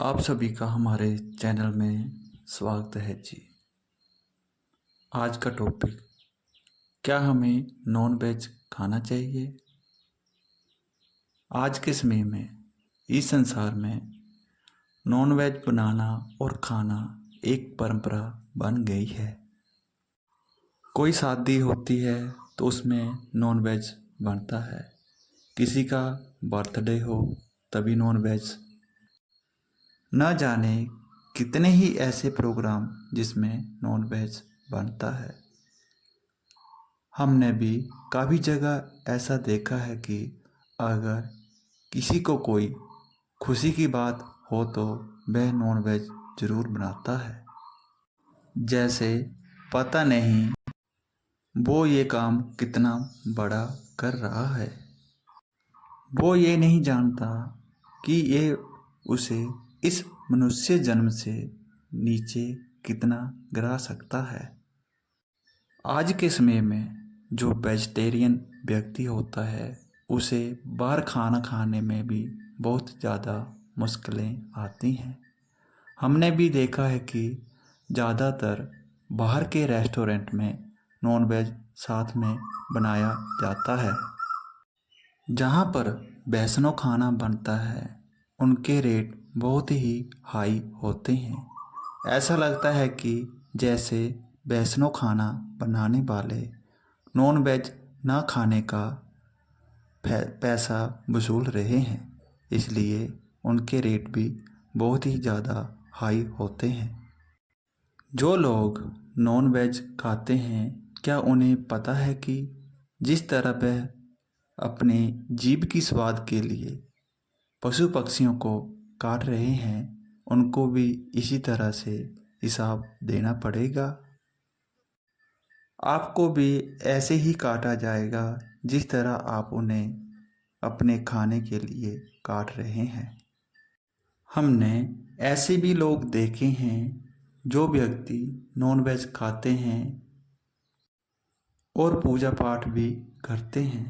आप सभी का हमारे चैनल में स्वागत है जी। आज का टॉपिक, क्या हमें नॉन वेज खाना चाहिए? आज के समय में इस संसार में नॉन वेज बनाना और खाना एक परंपरा बन गई है। कोई शादी होती है तो उसमें नॉन वेज बनता है। किसी का बर्थडे हो तभी नॉन वेज। न जाने कितने ही ऐसे प्रोग्राम जिसमें नॉन वेज बनता है। हमने भी काफ़ी जगह ऐसा देखा है कि अगर किसी को कोई खुशी की बात हो तो वह नॉन वेज ज़रूर बनाता है। जैसे पता नहीं वो ये काम कितना बड़ा कर रहा है। वो ये नहीं जानता कि ये उसे इस मनुष्य जन्म से नीचे कितना गिरा सकता है। आज के समय में जो वेजिटेरियन व्यक्ति होता है उसे बाहर खाना खाने में भी बहुत ज़्यादा मुश्किलें आती हैं। हमने भी देखा है कि ज़्यादातर बाहर के रेस्टोरेंट में नॉन वेज साथ में बनाया जाता है। जहाँ पर वैष्णव खाना बनता है उनके रेट बहुत ही हाई होते हैं। ऐसा लगता है कि जैसे वैष्णव खाना बनाने वाले नॉन वेज ना खाने का पैसा वसूल रहे हैं, इसलिए उनके रेट भी बहुत ही ज़्यादा हाई होते हैं। जो लोग नॉन वेज खाते हैं, क्या उन्हें पता है कि जिस तरह वह अपने जीभ की स्वाद के लिए पशु पक्षियों को काट रहे हैं, उनको भी इसी तरह से हिसाब देना पड़ेगा। आपको भी ऐसे ही काटा जाएगा जिस तरह आप उन्हें अपने खाने के लिए काट रहे हैं। हमने ऐसे भी लोग देखे हैं जो व्यक्ति नॉन वेज खाते हैं और पूजा पाठ भी करते हैं।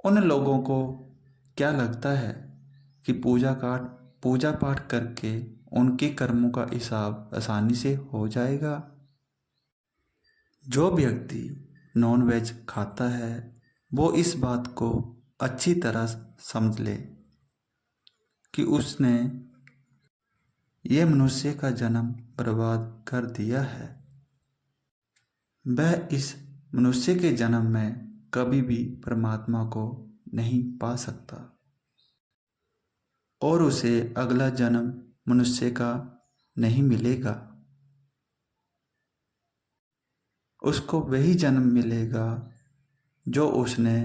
उन लोगों को क्या लगता है कि पूजा पाठ करके उनके कर्मों का हिसाब आसानी से हो जाएगा? जो व्यक्ति नॉन वेज खाता है वो इस बात को अच्छी तरह समझ ले कि उसने ये मनुष्य का जन्म बर्बाद कर दिया है। वह इस मनुष्य के जन्म में कभी भी परमात्मा को नहीं पा सकता और उसे अगला जन्म मनुष्य का नहीं मिलेगा। उसको वही जन्म मिलेगा जो उसने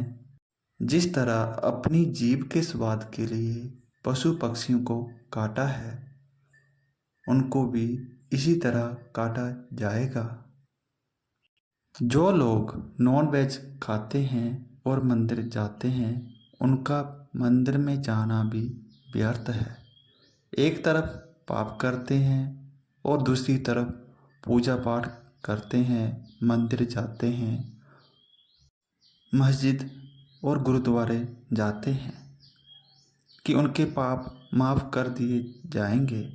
जिस तरह अपनी जीभ के स्वाद के लिए पशु पक्षियों को काटा है, उनको भी इसी तरह काटा जाएगा। जो लोग नॉन वेज खाते हैं और मंदिर जाते हैं, उनका मंदिर में जाना भी व्यर्थ है। एक तरफ पाप करते हैं और दूसरी तरफ पूजा पाठ करते हैं, मंदिर जाते हैं, मस्जिद और गुरुद्वारे जाते हैं कि उनके पाप माफ़ कर दिए जाएंगे।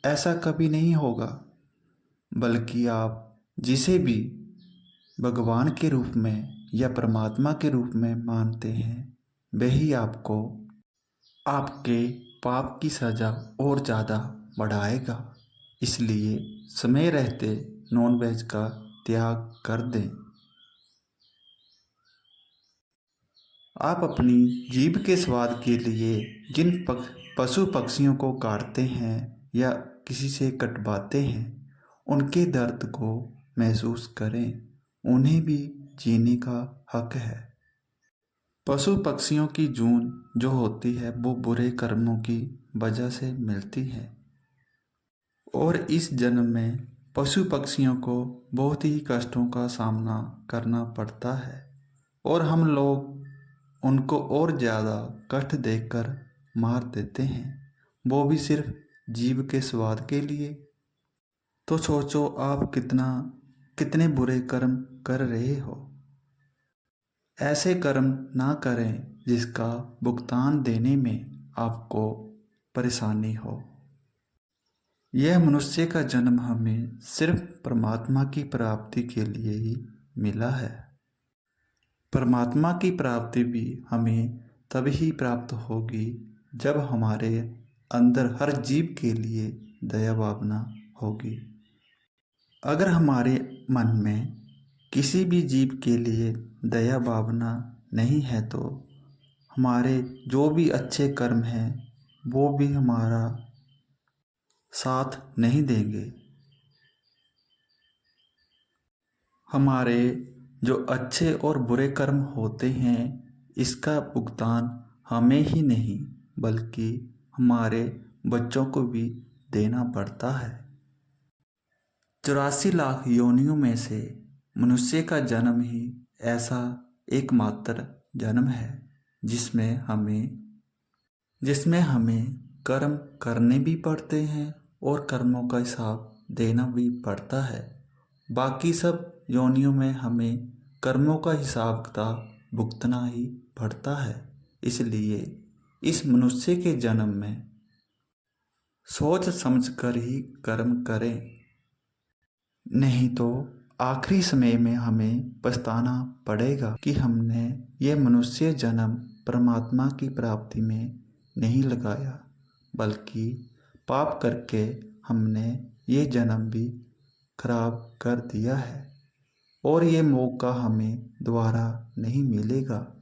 ऐसा कभी नहीं होगा, बल्कि आप जिसे भी भगवान के रूप में या परमात्मा के रूप में मानते हैं, वही आपको आपके पाप की सज़ा और ज़्यादा बढ़ाएगा। इसलिए समय रहते नॉन वेज का त्याग कर दें। आप अपनी जीभ के स्वाद के लिए जिन पशु पक्षियों को काटते हैं या किसी से कटवाते हैं, उनके दर्द को महसूस करें। उन्हें भी जीने का हक है। पशु पक्षियों की जून जो होती है वो बुरे कर्मों की वजह से मिलती है और इस जन्म में पशु पक्षियों को बहुत ही कष्टों का सामना करना पड़ता है और हम लोग उनको और ज़्यादा कष्ट देकर मार देते हैं, वो भी सिर्फ जीभ के स्वाद के लिए। तो सोचो आप कितने बुरे कर्म कर रहे हो। ऐसे कर्म ना करें जिसका भुगतान देने में आपको परेशानी हो। यह मनुष्य का जन्म हमें सिर्फ परमात्मा की प्राप्ति के लिए ही मिला है। परमात्मा की प्राप्ति भी हमें तभी प्राप्त होगी जब हमारे अंदर हर जीव के लिए दया भावना होगी। अगर हमारे मन में किसी भी जीव के लिए दया भावना नहीं है तो हमारे जो भी अच्छे कर्म हैं वो भी हमारा साथ नहीं देंगे। हमारे जो अच्छे और बुरे कर्म होते हैं इसका भुगतान हमें ही नहीं बल्कि हमारे बच्चों को भी देना पड़ता है। 84 लाख योनियों में से मनुष्य का जन्म ही ऐसा एकमात्र जन्म है जिसमें हमें कर्म करने भी पड़ते हैं और कर्मों का हिसाब देना भी पड़ता है। बाकी सब योनियों में हमें कर्मों का हिसाब किताब भुगतना ही पड़ता है। इसलिए इस मनुष्य के जन्म में सोच समझकर ही कर्म करें, नहीं तो आखिरी समय में हमें पछताना पड़ेगा कि हमने ये मनुष्य जन्म परमात्मा की प्राप्ति में नहीं लगाया बल्कि पाप करके हमने ये जन्म भी खराब कर दिया है और ये मौका हमें दोबारा नहीं मिलेगा।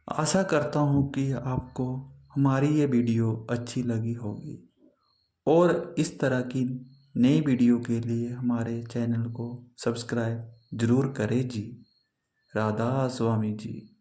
आशा करता हूँ कि आपको हमारी ये वीडियो अच्छी लगी होगी और इस तरह की नई वीडियो के लिए हमारे चैनल को सब्सक्राइब ज़रूर करें जी। राधा स्वामी जी।